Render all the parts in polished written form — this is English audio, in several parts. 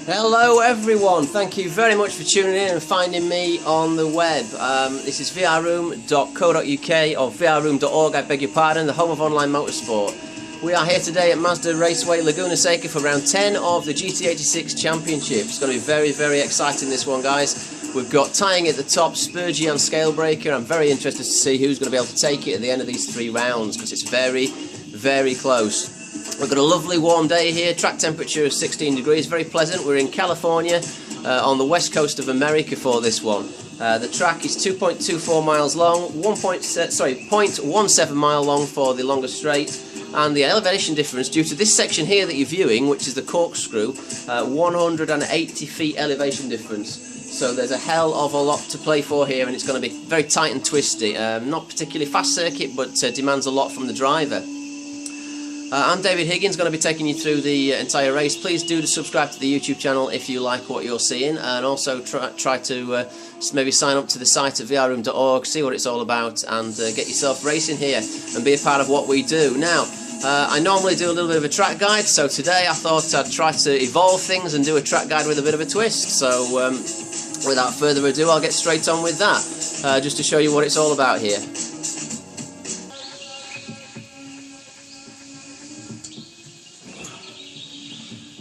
Hello everyone, thank you very much for tuning in and finding me on the web. This is vrroom.co.uk or vrroom.org, I beg your pardon, the home of online motorsport. We are here today at Mazda Raceway Laguna Seca for round 10 of the GT86 Championship. It's going to be very, very exciting, this one, guys. We've got tying at the top, Spurgey on Scalebreaker. I'm very interested to see who's going to be able to take it at the end of these 3 rounds because it's very, very close. We've got a lovely warm day here, track temperature of 16 degrees, very pleasant. We're in California on the west coast of America for this one. The track is 2.24 miles long, 0.17 mile long for the longest straight, and the elevation difference due to this section here that you're viewing, which is the corkscrew, 180 feet elevation difference. So there's a hell of a lot to play for here, and it's going to be very tight and twisty. Not particularly fast circuit, but demands a lot from the driver. I'm David Higgins, going to be taking you through the entire race. Please do subscribe to the YouTube channel if you like what you're seeing, and also try to maybe sign up to the site at vrroom.org, see what it's all about, and get yourself racing here and be a part of what we do. Now, I normally do a little bit of a track guide, so today I thought I'd try to evolve things and do a track guide with a bit of a twist. So without further ado, I'll get straight on with that, just to show you what it's all about here.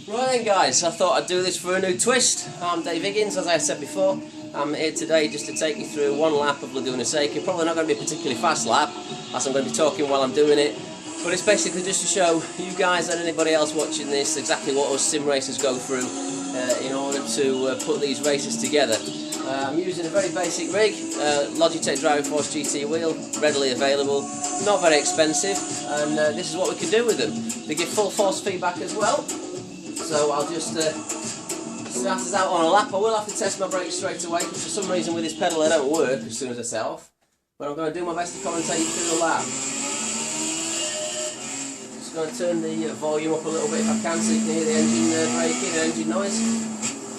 Right then guys, I thought I'd do this for a new twist. I'm Dave Higgins, as I said before. I'm here today just to take you through one lap of Laguna Seca. Probably not going to be a particularly fast lap, as I'm going to be talking while I'm doing it. But it's basically just to show you guys and anybody else watching this exactly what us sim racers go through in order to put these races together. I'm using a very basic rig, Logitech Driving Force GT wheel, readily available, not very expensive, and this is what we can do with them. They give full force feedback as well. So I'll just start us out on a lap. I will have to test my brakes straight away because for some reason with this pedal they don't work as soon as I set off. But I'm going to do my best to commentate you through the lap. Just going to turn the volume up a little bit if I can so you can hear the engine braking and engine noise.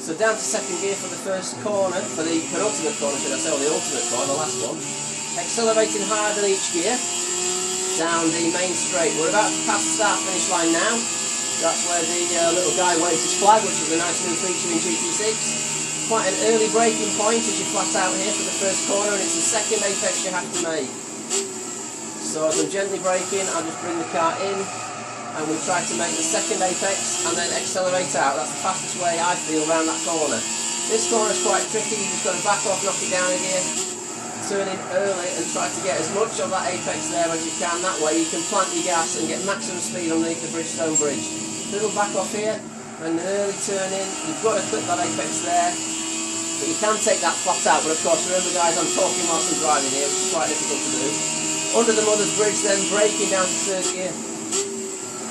So down to second gear for the first corner, for the penultimate corner should I say, or the ultimate corner, the last one. Accelerating hard in each gear, down the main straight. We're about to pass the start finish line now. That's where the little guy waves his flag, which is a nice new feature in GT6. Quite an early braking point as you flat out here for the first corner, and it's the second apex you have to make. So as I'm gently braking, I'll just bring the car in, and we try to make the second apex and then accelerate out. That's the fastest way I feel around that corner. This corner's quite tricky, you've just got to back off, knock it down a gear, turn in early and try to get as much of that apex there as you can. That way you can plant your gas and get maximum speed underneath the Bridgestone bridge. Little back off here and an early turn in. You've got to clip that apex there, but you can take that flat out. But of course, remember guys, I'm talking whilst I'm driving here, which is quite difficult to do. Under the mother's bridge, then braking down to third gear.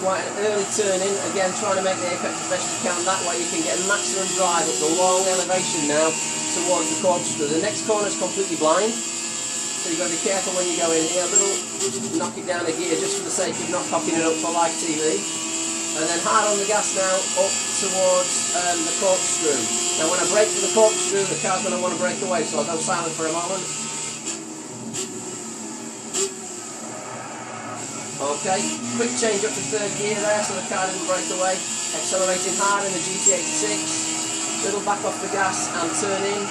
Quite an early turn in, again trying to make the apex as best you can. That way you can get maximum drive up the long elevation now towards the corkscrew. The next corner is completely blind, so you've got to be careful when you go in here. A little knock it down a gear just for the sake of not cocking it up for live TV. And then hard on the gas now, up towards the corkscrew. Now when I brake for the corkscrew, the car's going to want to break away, so I'll go silent for a moment. Okay, quick change up to third gear there, so the car didn't break away. Accelerating hard in the GT86. Little back off the gas and turn in.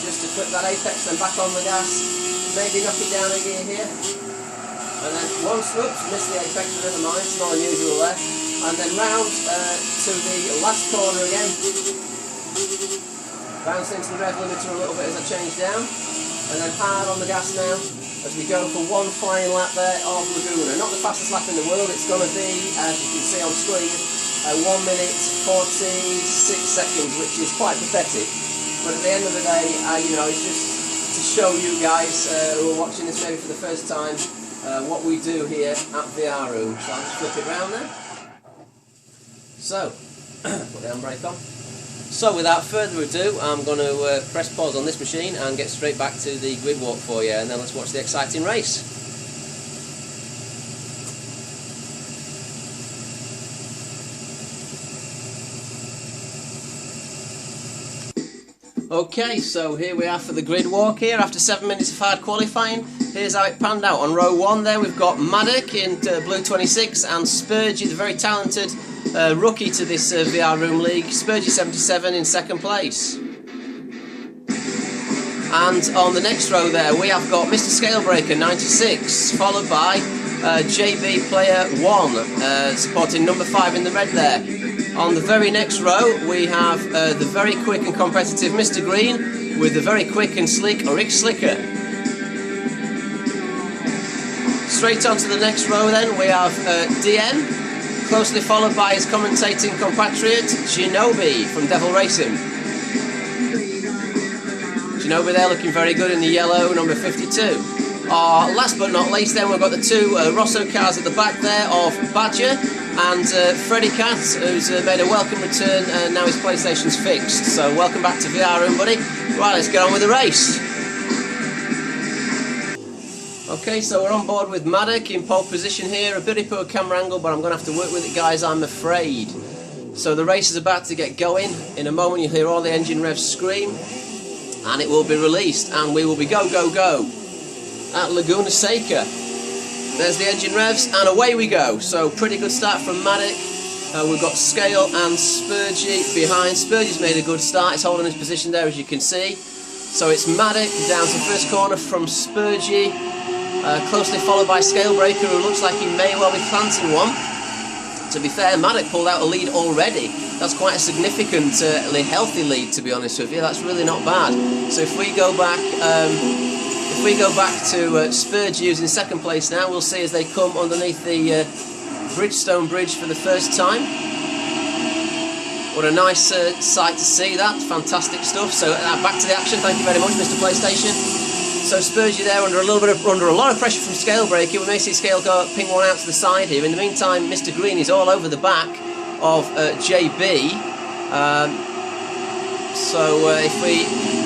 Just to clip that apex, then back on the gas. Maybe knock it down a gear here. And then one swoops, miss the apex, but never mind, it's not unusual there. And then round to the last corner again. Bouncing into the rev limiter a little bit as I change down. And then hard on the gas now as we go for one flying lap there of Laguna. Not the fastest lap in the world, it's going to be, as you can see on screen, 1 minute 46 seconds, which is quite pathetic. But at the end of the day, you know, it's just to show you guys who are watching this maybe for the first time, what we do here at vrroom. So I'll just flip it round there. So, put the handbrake on. So without further ado, I'm going to press pause on this machine and get straight back to the grid walk for you, and then let's watch the exciting race. Okay, so here we are for the grid walk here after 7 minutes of hard qualifying. Here's how it panned out. On row 1 there we've got Maddock in blue 26 and Spurgey, the very talented rookie to this VR Room League, Spurgy77 in second place. And on the next row there we have got Mr. Scalebreaker 96, followed by JB Player 1, supporting number 5 in the red there. On the very next row we have the very quick and competitive Mr. Green with the very quick and slick Rick Slicker. Straight on to the next row then we have DM, closely followed by his commentating compatriot Shinobi from Devil Racing. Shinobi there looking very good in the yellow, number 52. Last but not least then we've got the two Rosso cars at the back there of Badger and Freddy Cat, who's made a welcome return and now his PlayStation's fixed. So welcome back to VR Room, buddy. Right, let's get on with the race. Okay, so we're on board with Maddock in pole position here. A bit of poor camera angle, but I'm going to have to work with it, guys, I'm afraid. So the race is about to get going. In a moment you'll hear all the engine revs scream and it will be released and we will be go, go, go at Laguna Seca. There's the engine revs and away we go. So pretty good start from Maddock. We've got Scale and Spurgy behind. Spurgy's made a good start, he's holding his position there as you can see. So it's Maddock down to the first corner from Spurgy, closely followed by Scalebreaker, who looks like he may well be planting one. To be fair, Maddock pulled out a lead already. That's quite a significantly healthy lead, to be honest with you. That's really not bad. So if we go back to Spurgy, who's in second place now, we'll see as they come underneath the Bridgestone Bridge for the first time. What a nice sight to see that. Fantastic stuff. So back to the action. Thank you very much, Mr. PlayStation. So Spurgy there under a lot of pressure from Scalebreaker. We may see Scale go ping one out to the side here. In the meantime, Mr. Green is all over the back of JB.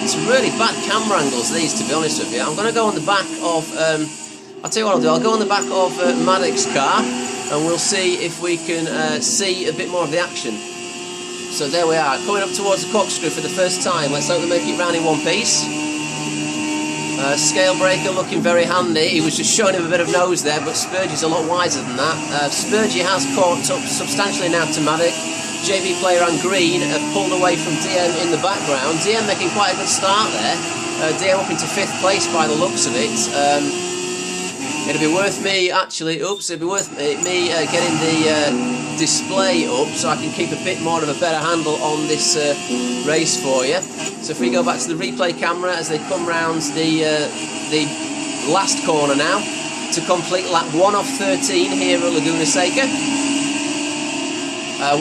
It's really bad camera angles these, to be honest with you. I'm going to go on the back of, I'll tell you what I'll do, I'll go on the back of Maddock's car and we'll see if we can see a bit more of the action. So there we are, coming up towards the corkscrew for the first time. Let's hope they make it round in one piece. Scalebreaker looking very handy. He was just showing him a bit of nose there, but Spurgy's a lot wiser than that. Spurgy has caught up substantially now to Maddock. JB Player and Green have pulled away from DM in the background. DM making quite a good start there. DM up into 5th place by the looks of it. It'll be worth me actually, it'll be worth me getting the display up so I can keep a bit more of a better handle on this race for you. So if we go back to the replay camera as they come round the last corner now to complete lap 1 of 13 here at Laguna Seca.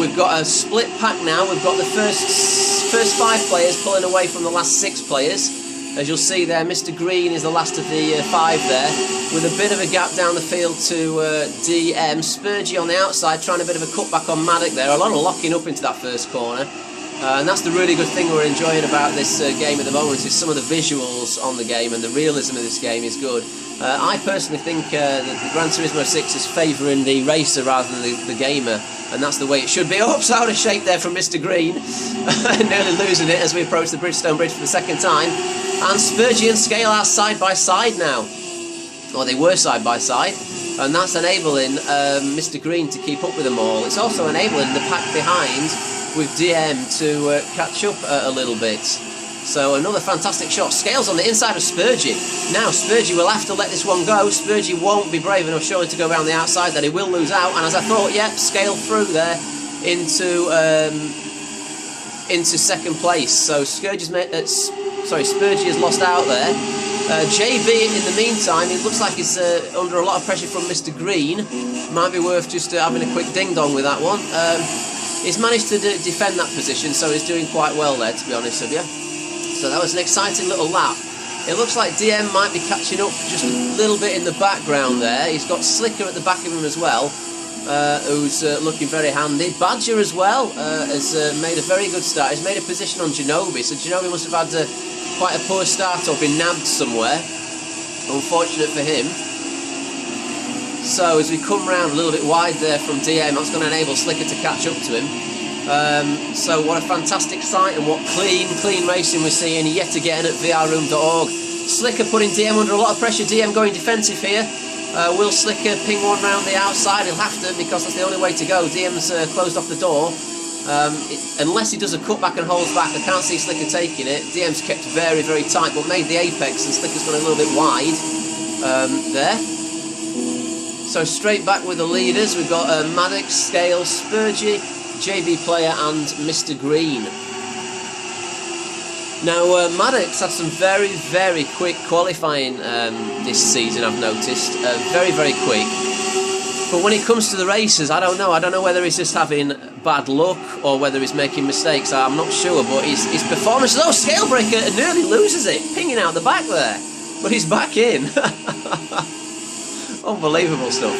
We've got a split pack now. We've got the first 5 players pulling away from the last 6 players. As you'll see there, Mr. Green is the last of the 5 there, with a bit of a gap down the field to DM. Spurgy on the outside trying a bit of a cutback on Maddock there. A lot of locking up into that first corner. And that's the really good thing we're enjoying about this game at the moment, is some of the visuals on the game and the realism of this game is good. I personally think that the Gran Turismo 6 is favouring the racer rather than the gamer, and that's the way it should be. Oops, out of shape there from Mr. Green. Nearly losing it as we approach the Bridgestone Bridge for the second time. And Spurgy and Scale are side by side now. Or they were side by side. And that's enabling Mr. Green to keep up with them all. It's also enabling the pack behind with DM to catch up a little bit. So another fantastic shot. Scale's on the inside of Spurgy. Now Spurgy will have to let this one go. Spurgy won't be brave enough surely to go around the outside, that he will lose out. And as I thought, yep, Scale through there into second place. So Spurgy has lost out there. JB in the meantime, it looks like he's under a lot of pressure from Mr. Green. Might be worth just having a quick ding dong with that one. He's managed to defend that position, so he's doing quite well there, to be honest with you. So that was an exciting little lap. It looks like DM might be catching up just a little bit in the background there. He's got Slicker at the back of him as well, who's looking very handy. Badger as well has made a very good start. He's made a position on Genobi, so Genobi must have had quite a poor start up, been nabbed somewhere. Unfortunate for him. So as we come round a little bit wide there from DM, that's going to enable Slicker to catch up to him. So what a fantastic sight, and what clean racing we're seeing yet again at vrroom.org. Slicker putting DM under a lot of pressure. DM going defensive here. Will Slicker ping one round the outside? He'll have to, because that's the only way to go. DM's closed off the door. Unless he does a cutback and holds back, I can't see Slicker taking it. DM's kept very, very tight, but made the apex, and Slicker's gone a little bit wide there. So straight back with the leaders, we've got Maddox, Scale, Spurgey, JB Player and Mr. Green. Now Maddox had some very, very quick qualifying this season, I've noticed. Very, very quick. But when it comes to the races, I don't know. I don't know whether he's just having bad luck or whether he's making mistakes. I'm not sure, but his performance... Oh, Scale Breaker nearly loses it, pinging out the back there. But he's back in. Unbelievable stuff.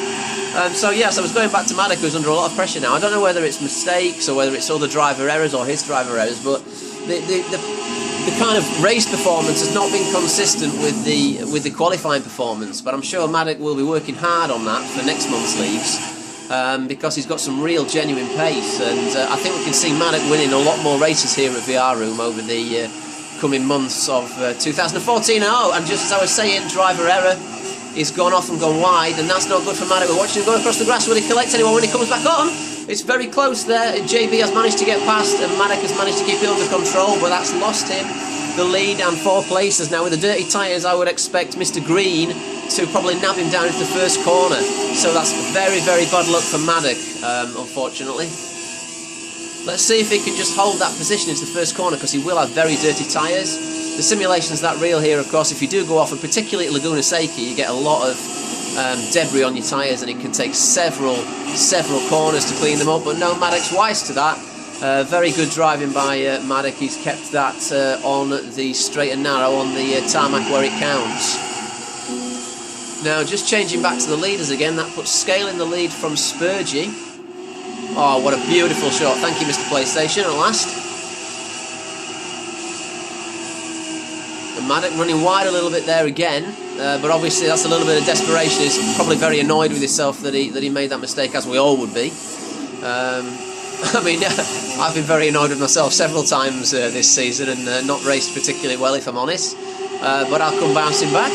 So yes, I was going back to Maddox, who's under a lot of pressure now. I don't know whether it's mistakes or whether it's other driver errors or his driver errors, but the kind of race performance has not been consistent with the qualifying performance. But I'm sure Maddox will be working hard on that for next month's leagues, because he's got some real genuine pace, and I think we can see Maddox winning a lot more races here at VR Room over the coming months of 2014. Oh, and just as I was saying, driver error. He's gone off and gone wide, and that's not good for Maddox. We're watching him go across the grass. Will he collect anyone when he comes back on? It's very close there. JB has managed to get past, and Maddox has managed to keep it under control, but that's lost him the lead and 4 places. Now with the dirty tyres, I would expect Mr. Green to probably nab him down into the first corner. So that's very, very bad luck for Maddox, unfortunately. Let's see if he can just hold that position into the first corner, because he will have very dirty tyres. The simulation's that real here, of course. If you do go off, and particularly at Laguna Seca, you get a lot of debris on your tyres, and it can take several corners to clean them up. But no, Maddox wise to that. Very good driving by Maddox. He's kept that on the straight and narrow on the tarmac where it counts. Now, just changing back to the leaders again, that puts Scale in the lead from Spurgey. Oh, what a beautiful shot. Thank you, Mr. PlayStation, at last. And Maddox running wide a little bit there again, but obviously that's a little bit of desperation. He's probably very annoyed with himself that he made that mistake, as we all would be. I mean, I've been very annoyed with myself several times this season, and not raced particularly well, if I'm honest. But I'll come bouncing back.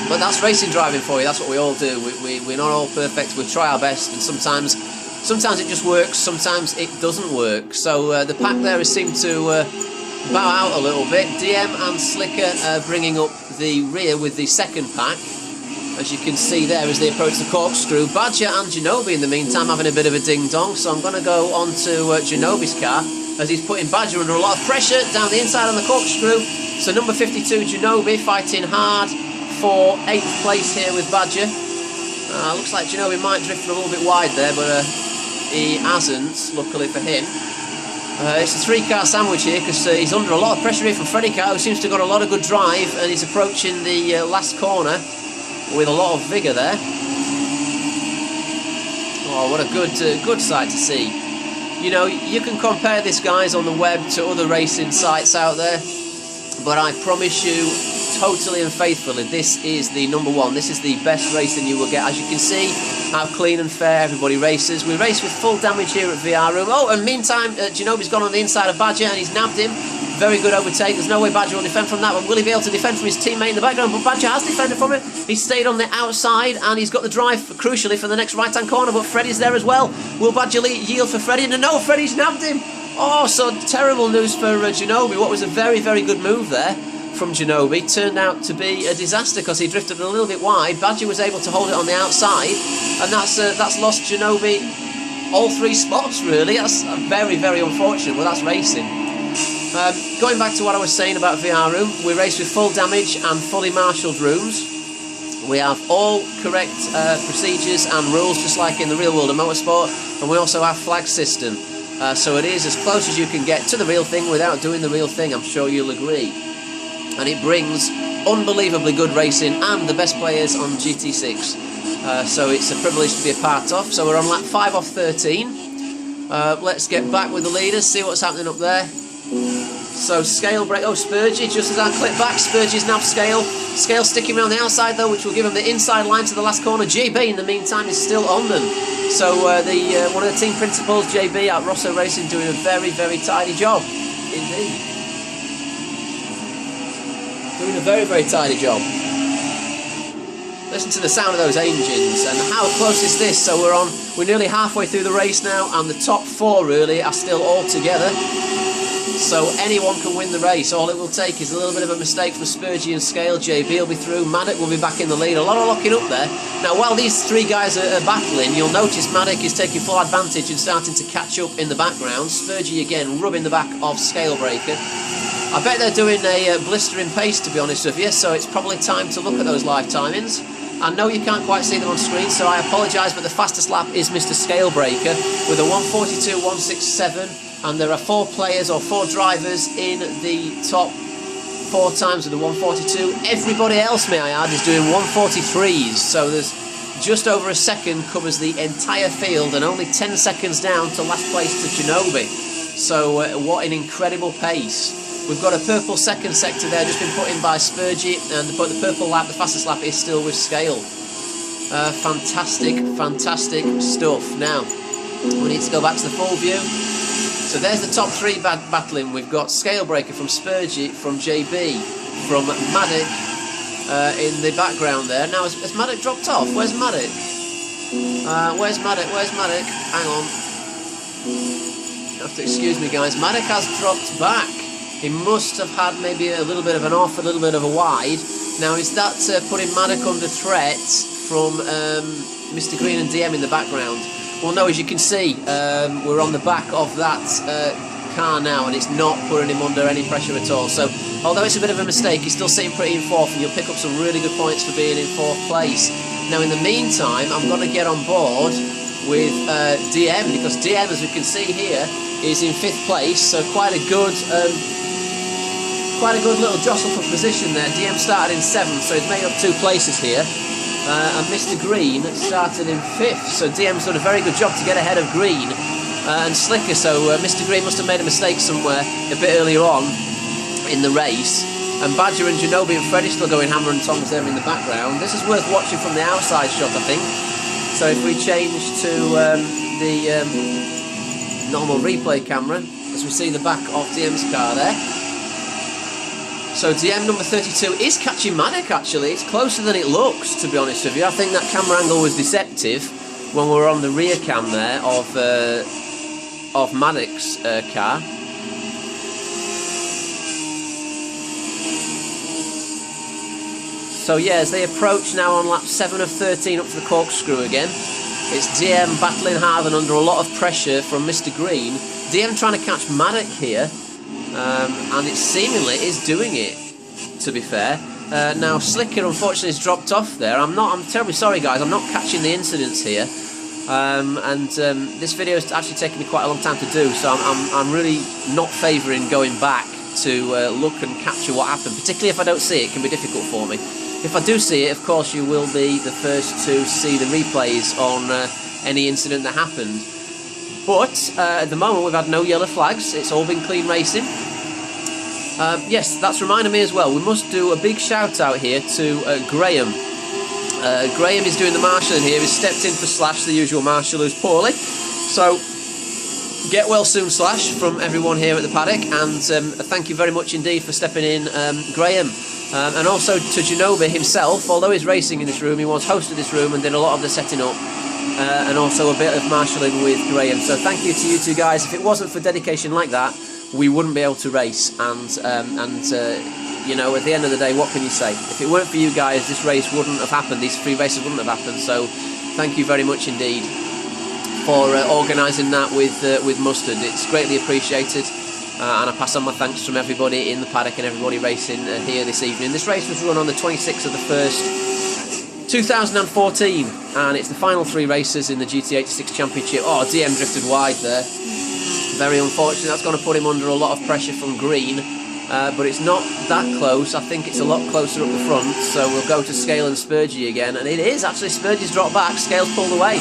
But that's racing driving for you. That's what we all do. We're not all perfect. We try our best, and sometimes it just works. Sometimes it doesn't work. So the pack there has seemed to bow out a little bit. DM and Slicker bringing up the rear with the second pack, as you can see there as they approach the corkscrew. Badger and Ginobili in the meantime having a bit of a ding-dong, so I'm going to go on to Ginobili's car, as he's putting Badger under a lot of pressure down the inside on the corkscrew. So number 52 Ginobili fighting hard for 8th place here with Badger. Looks like Ginobili might drift a little bit wide there, but he hasn't, luckily for him. It's a 3-car sandwich here, because he's under a lot of pressure here from Freddie Car, who seems to have got a lot of good drive, and he's approaching the last corner with a lot of vigour there. Oh, what a good sight to see. You know, you can compare this, guys, on the web to other racing sites out there, but I promise you, totally and faithfully, this is the number one. This is the best racing you will get. As you can see, how clean and fair everybody races. We race with full damage here at VR Room. Oh, and meantime, Ginobili's gone on the inside of Badger, and he's nabbed him. Very good overtake. There's no way Badger will defend from that one. Will he be able to defend from his teammate in the background? But Badger has defended from it. He's stayed on the outside, and he's got the drive, crucially, for the next right-hand corner, but Freddie's there as well. Will Badger yield for Freddie? No, Freddie's nabbed him. Oh, so terrible news for Ginobili. What was a very, very good move there from Ginobili turned out to be a disaster, because he drifted a little bit wide. Badger was able to hold it on the outside, and that's lost Ginobili all 3 spots, really. That's very, very unfortunate, but that's racing. Going back to what I was saying about VR Room, we race with full damage and fully marshalled rooms. We have all correct procedures and rules, just like in the real world of motorsport, and we also have flag system. So it is as close as you can get to the real thing without doing the real thing, I'm sure you'll agree. And it brings unbelievably good racing and the best players on GT6. So it's a privilege to be a part of. So we're on lap 5 off 13. Let's get back with the leaders, see what's happening up there. So Scale break. Oh, Spurgey, just as I clip back, Spurgey's nabbed Scale. Scale sticking around the outside though, which will give him the inside line to the last corner. JB in the meantime is still on them. So one of the team principals, JB at Rosso Racing, doing a very, very tidy job indeed. Doing a very, very tidy job. Listen to the sound of those engines, and how close is this? So we're nearly halfway through the race now, and the top 4 really are still all together. So anyone can win the race. All it will take is a little bit of a mistake from Spurgey and Scale. JB will be through. Maddock will be back in the lead. A lot of locking up there. Now, while these 3 guys are battling, you'll notice Maddock is taking full advantage and starting to catch up in the background. Spurgey again rubbing the back of Scalebreaker. I bet they're doing a blistering pace, to be honest with you, so it's probably time to look at those live timings. I know you can't quite see them on screen, so I apologise, but the fastest lap is Mr. Scalebreaker with a 1:42.167. And there are 4 players or 4 drivers in the top 4 times of the 1:42. Everybody else, may I add, is doing 1:43s. So there's just over a second covers the entire field, and only 10 seconds down to last place to Ginobili. So what an incredible pace. We've got a purple second sector there, just been put in by Spurgey, but the purple lap, the fastest lap, is still with Scale. Fantastic, fantastic stuff. Now, we need to go back to the full view. So there's the top 3 battling. We've got Scalebreaker from Spurgey, from JB, from Maddock in the background there. Now, has Maddock dropped off? Where's Maddock? Where's Maddock? Where's Maddock? Hang on. You have to excuse me, guys. Maddock has dropped back. He must have had maybe a little bit of an off, a little bit of a wide. Now, is that putting Maddock under threat from Mr. Green and DM in the background? Well, no, as you can see, we're on the back of that car now, and it's not putting him under any pressure at all. So, although it's a bit of a mistake, he's still sitting pretty in 4th, and you'll pick up some really good points for being in 4th place. Now, in the meantime, I'm going to get on board with DM, because DM, as we can see here, is in 5th place. So, quite a good little jostle for position there. DM started in 7th, so he's made up 2 places here. And Mr. Green started in 5th, so DM's done a very good job to get ahead of Green and Slicker. So Mr. Green must have made a mistake somewhere a bit earlier on in the race. And Badger and Ginobili and Freddie still going hammer and tongs there in the background. This is worth watching from the outside shot, I think. So if we change to the normal replay camera, as we see the back of DM's car there. So DM number 32 is catching Maddock, actually. It's closer than it looks, to be honest with you. I think that camera angle was deceptive when we were on the rear cam there of Maddock's car. So yeah, as they approach now on lap 7 of 13 up to the corkscrew again, it's DM battling hard and under a lot of pressure from Mr. Green. DM trying to catch Maddock here. And it seemingly is doing it, to be fair. Now Slicker unfortunately has dropped off there. I'm terribly sorry, guys. I'm not catching the incidents here, this video is actually taking me quite a long time to do. So I'm really not favouring going back to look and capture what happened, particularly if I don't see it. It can be difficult for me. If I do see it, of course, you will be the first to see the replays on any incident that happened. But at the moment we've had no yellow flags, it's all been clean racing. Yes, that's reminded me as well, we must do a big shout out here to Graham. Graham is doing the marshalling here, he's stepped in for Slash, the usual marshal who's poorly. So, get well soon Slash from everyone here at the paddock, and thank you very much indeed for stepping in, Graham. And also to Ginobili himself, although he's racing in this room, he was host of this room and did a lot of the setting up. And also a bit of marshalling with Graham. So thank you to you two guys. If it wasn't for dedication like that, we wouldn't be able to race. And you know, at the end of the day, what can you say? If it weren't for you guys, this race wouldn't have happened. These 3 races wouldn't have happened. So thank you very much indeed for organising that with Mustard. It's greatly appreciated. And I pass on my thanks from everybody in the paddock and everybody racing here this evening. This race was run on the 26th of the 1st. 2014, and it's the final 3 races in the GT86 Championship. Oh, DM drifted wide there. Very unfortunate. That's going to put him under a lot of pressure from Green, but it's not that close. I think it's a lot closer up the front, so we'll go to Scale and Spurgey again, and it is actually Spurgey's dropped back, Scale's pulled away.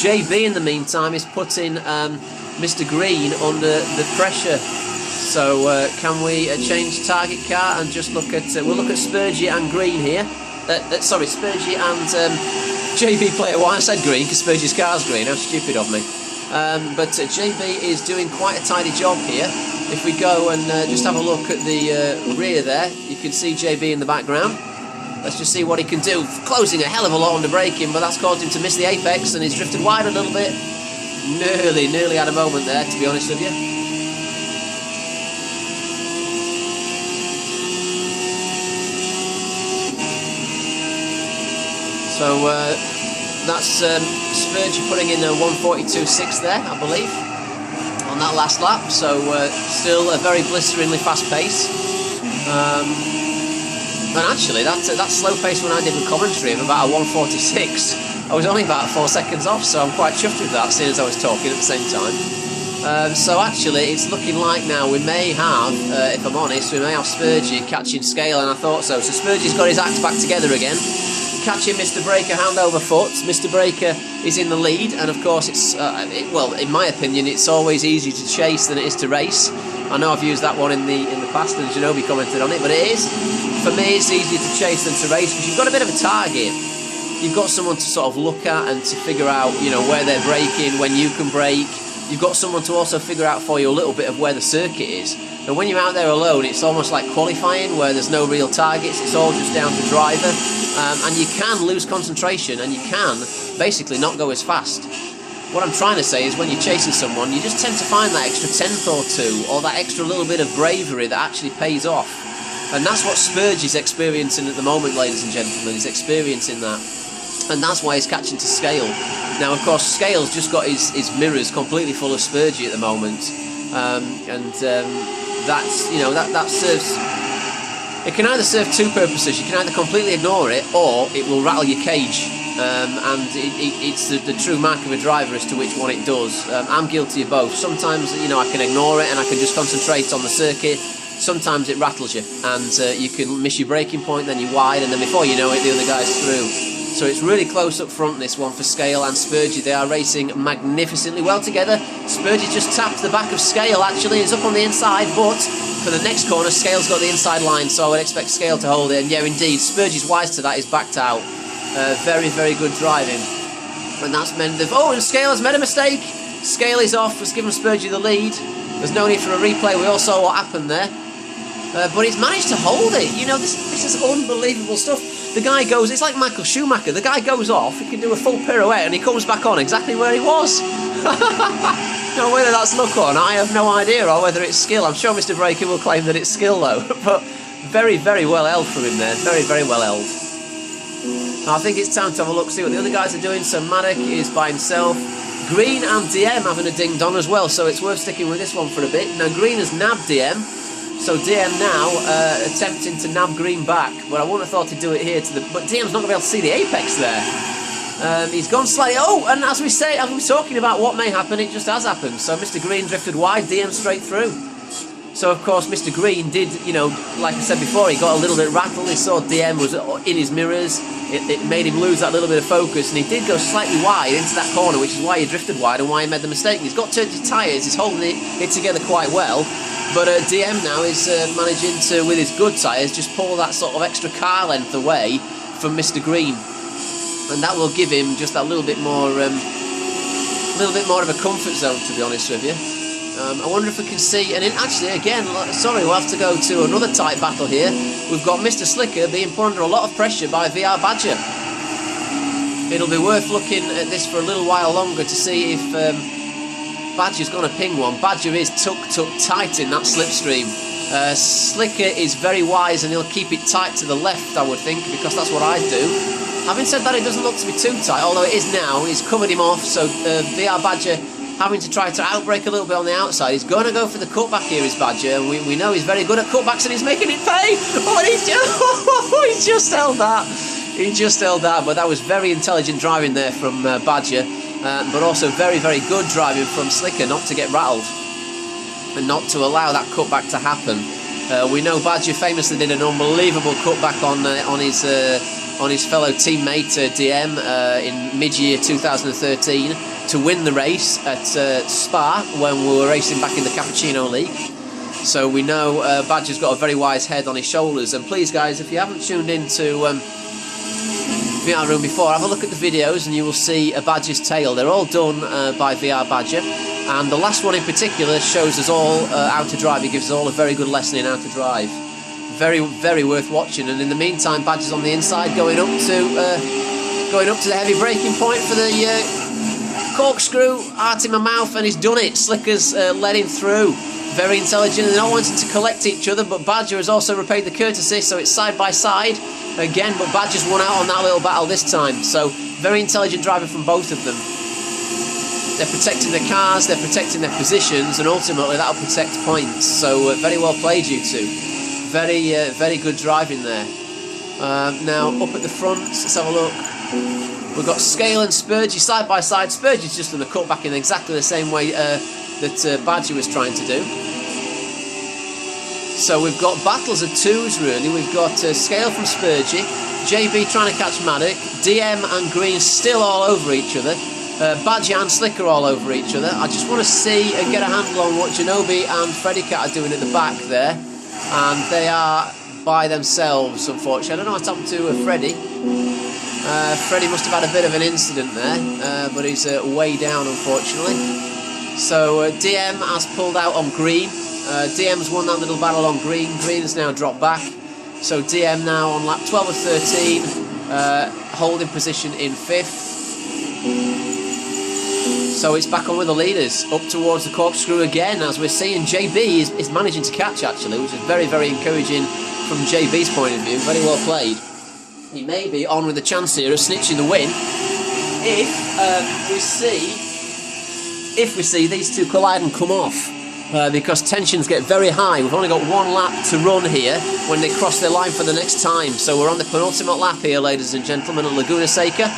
JB in the meantime is putting Mr. Green under the pressure. So can we change target car and just look at, we'll look at Spurgey and Green here. Sorry, Spurgey and JB player 1. I said green because Spurgey's car's green. How stupid of me. But JB is doing quite a tidy job here. If we go and just have a look at the rear there, you can see JB in the background. Let's just see what he can do. Closing a hell of a lot under braking, but that's caused him to miss the apex, and he's drifted wide a little bit. Nearly had a moment there, to be honest with you. So that's Spurgeon putting in a 1:42.6 there, I believe, on that last lap. So still a very blisteringly fast pace. And actually, that slow pace when I did the commentary of about a 1:46, I was only about 4 seconds off. So I'm quite chuffed with that, seeing as I was talking at the same time. So actually, it's looking like now we may have, if I'm honest, we may have Spurgeon catching scale, and I thought so. So Spurgeon's got his act back together again. Catching Mr. Breaker hand over foot. Mr. Breaker is in the lead, and of course it's well, in my opinion, it's always easier to chase than it is to race. I know I've used that one in the past, and Janobi commented on it, but it is, for me, it's easier to chase than to race, because you've got a bit of a target. You've got someone to sort of look at and to figure out, you know, where they're braking, when you can brake. You've got someone to also figure out for you a little bit of where the circuit is. And when you're out there alone, it's almost like qualifying, where there's no real targets. It's all just down to driver, and you can lose concentration, and you can basically not go as fast. What I'm trying to say is, when you're chasing someone, you just tend to find that extra tenth or two, or that extra little bit of bravery that actually pays off. And that's what Spurge is experiencing at the moment, ladies and gentlemen. He's experiencing that, and that's why he's catching to Scale. Now, of course, Scale's just got his mirrors completely full of Spurge at the moment, that's, you know, that serves. It can either serve two purposes. You can either completely ignore it, or it will rattle your cage. And it's the true mark of a driver as to which one it does. I'm guilty of both. Sometimes, you know, I can ignore it and I can just concentrate on the circuit. Sometimes it rattles you, and you can miss your braking point, then you're wide, and then before you know it, the other guy's through. So it's really close up front, this one, for Scale and Spurge. They are racing magnificently well together. Spurge just tapped the back of Scale, actually. He's up on the inside, but for the next corner, Scale's got the inside line, so I would expect Scale to hold it. And yeah, indeed, Spurge is wise to that. He's backed out. Very, very good driving. And that's meant they've... Oh, and Scale has made a mistake. Scale is off. Has given Spurge the lead. There's no need for a replay. We all saw what happened there. But he's managed to hold it. You know, this is unbelievable stuff. The guy goes... It's like Michael Schumacher. The guy goes off. He can do a full pirouette, and he comes back on exactly where he was. Now, whether that's luck or not, I have no idea, or whether it's skill. I'm sure Mr. Breaker will claim that it's skill, though. But very, very well held from him there. Very, very well held. Now, I think it's time to have a look, see what the other guys are doing. So Maddock is by himself. Green and DM having a ding-dong as well, so it's worth sticking with this one for a bit. Now, Green has nabbed DM, so DM now attempting to nab Green back, but I wouldn't have thought he'd do it here. But DM's not going to be able to see the apex there. He's gone slightly... Oh, and as we say, as we're talking about what may happen, it just has happened. So Mr. Green drifted wide, DM straight through. So, of course, Mr. Green did, you know, like I said before, he got a little bit rattled. He saw DM was in his mirrors. It made him lose that little bit of focus, and he did go slightly wide into that corner, which is why he dirty wide and why he made the mistake. And he's got dirty tyres, he's holding it together quite well, but DM now is managing to, with his good tyres, just pull that sort of extra car length away from Mr. Green, and that will give him just that little bit more of a comfort zone, to be honest with you. I wonder if we can see, and actually, again, sorry, we'll have to go to another tight battle here. We've got Mr. Slicker being put under a lot of pressure by VR Badger. It'll be worth looking at this for a little while longer to see if Badger's going to ping one. Badger is tucked tight in that slipstream. Slicker is very wise, and he'll keep it tight to the left, I would think, because that's what I'd do. Having said that, it doesn't look to be too tight, although it is now. He's covered him off, so VR Badger having to try to outbrake a little bit on the outside. He's going to go for the cutback here, is Badger, and we know he's very good at cutbacks, and he's making it pay. Oh, and he just held that. He just held that, but that was very intelligent driving there from Badger, but also very, very good driving from Slicker not to get rattled and not to allow that cutback to happen. We know Badger famously did an unbelievable cutback on his fellow teammate DM in mid-year 2013 to win the race at Spa when we were racing back in the Cappuccino League. So we know Badger's got a very wise head on his shoulders. And please, guys, if you haven't tuned into VR Room before, have a look at the videos and you will see a Badger's tail. They're all done by VR Badger, and the last one in particular shows us all how to drive. He gives us all a very good lesson in how to drive. very, very worth watching. And in the meantime, Badger's on the inside, going up to the heavy braking point for the corkscrew, heart in my mouth, and he's done it. Slicker's led him through. Very intelligent, and they're not wanting to collect each other, but Badger has also repaid the courtesy, so it's side by side again, but Badger's won out on that little battle this time. So very intelligent driver from both of them. They're protecting their cars, they're protecting their positions, and ultimately that'll protect points. So very well played, you two. Very, very good driving there. Now up at the front, let's have a look. We've got Scale and Spurgey side by side. Spurgey's just done the cutback in exactly the same way that Badger was trying to do. So we've got battles of twos really. We've got Scale from Spurgey, JB trying to catch Maddock, DM and Green still all over each other, Badger and Slicker all over each other. I just want to see and get a handle on what Janobi and Freddy Cat are doing at the back there, and they are by themselves unfortunately. I don't know what's happened to Freddy. Freddy must have had a bit of an incident there, but he's way down unfortunately. So DM has pulled out on Green. DM's won that little battle on Green. Green has now dropped back. So DM now on lap 12 of 13, holding position in 5th. So it's back on with the leaders, up towards the corkscrew again, as we're seeing JB is managing to catch actually, which is very, very encouraging from JB's point of view. Very well played. He may be on with a chance here of snitching the win if we see these two collide and come off, because tensions get very high. We've only got one lap to run here when they cross their line for the next time. So we're on the penultimate lap here, ladies and gentlemen, at Laguna Seca,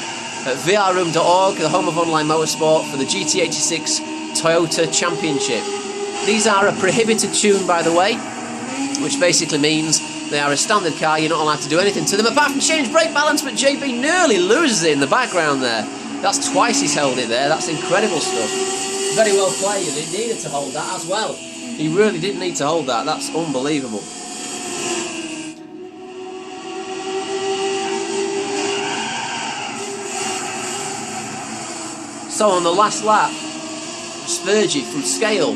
at vrroom.org, the home of online motorsport, for the GT86 Toyota Championship. These are a prohibited tune, by the way, which basically means they are a standard car. You're not allowed to do anything to them apart from change brake balance, but JB nearly loses it in the background there. That's twice he's held it there. That's incredible stuff. Very well played, and he needed to hold that as well. He really did need to hold that. That's unbelievable. So on the last lap, Spurgey from Scale.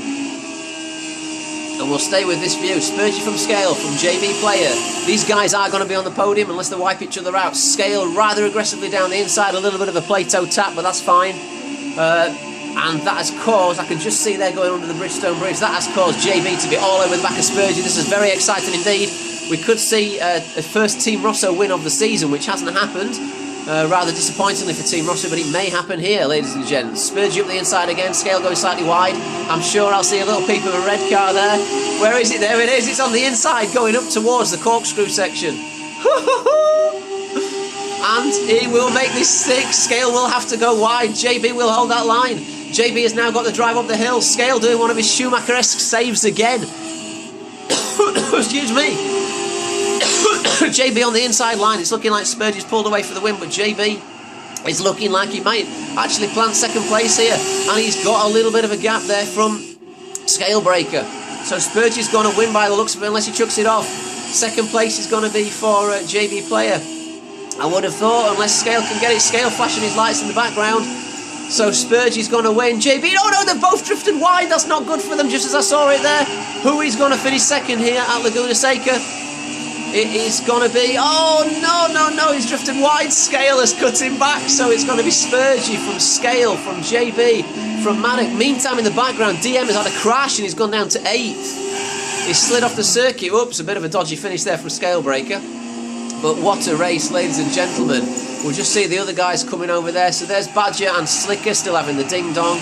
And we'll stay with this view. Spurgey from Scale, from JB Player. These guys are going to be on the podium unless they wipe each other out. Scale rather aggressively down the inside, a little bit of a Plato tap, but that's fine. And that has caused, I can just see they're going under the Bridgestone Bridge, that has caused JB to be all over the back of Spurgey. This is very exciting indeed. We could see a first Team Rosso win of the season, which hasn't happened. Rather disappointingly for Team Rosso, but it may happen here, ladies and gents. Spurgey up the inside again, Scale going slightly wide. I'm sure I'll see a little peep of a red car there. Where is it? There it is. It's on the inside, going up towards the corkscrew section. And he will make this stick. Scale will have to go wide. JB will hold that line. JB has now got the drive up the hill. Scale doing one of his Schumacher-esque saves again. Excuse me. JB on the inside line. It's looking like Spurgey's pulled away for the win, but JB is looking like he might actually plant second place here, and he's got a little bit of a gap there from Scalebreaker. So Spurgey's going to win by the looks of it, unless he chucks it off. Second place is going to be for JB Player, I would have thought, unless Scale can get it. Scale flashing his lights in the background. So Spurgey's going to win. JB, oh no, they've both drifted wide. That's not good for them, just as I saw it there. Who is going to finish second here at Laguna Seca? It is going to be, oh no, he's drifted wide. Scale has cut him back, so it's going to be Spurgey from Scale, from JB, from Maddock. Meantime, in the background, DM has had a crash and he's gone down to 8th. He slid off the circuit. Oops, a bit of a dodgy finish there from Scalebreaker. But what a race, ladies and gentlemen. We'll just see the other guys coming over there. So there's Badger and Slicker still having the ding-dong.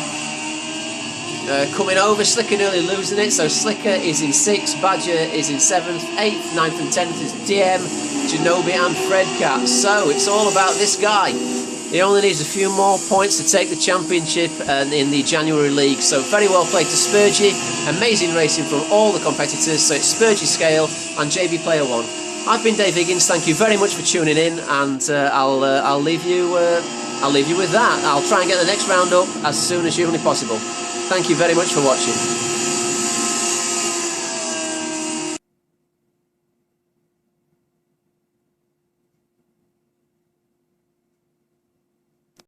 Coming over, Slicker nearly losing it. So Slicker is in 6th, Badger is in 7th, 8th, 9th and 10th is DM, Janobi and Fredcat. So it's all about this guy. He only needs a few more points to take the championship in the January League. So very well played to Spurgey. Amazing racing from all the competitors. So it's Spurgey, Scale and JB Player 1. I've been Dave Higgins. Thank you very much for tuning in, and I'll leave you with that. I'll try and get the next round up as soon as humanly possible. Thank you very much for watching.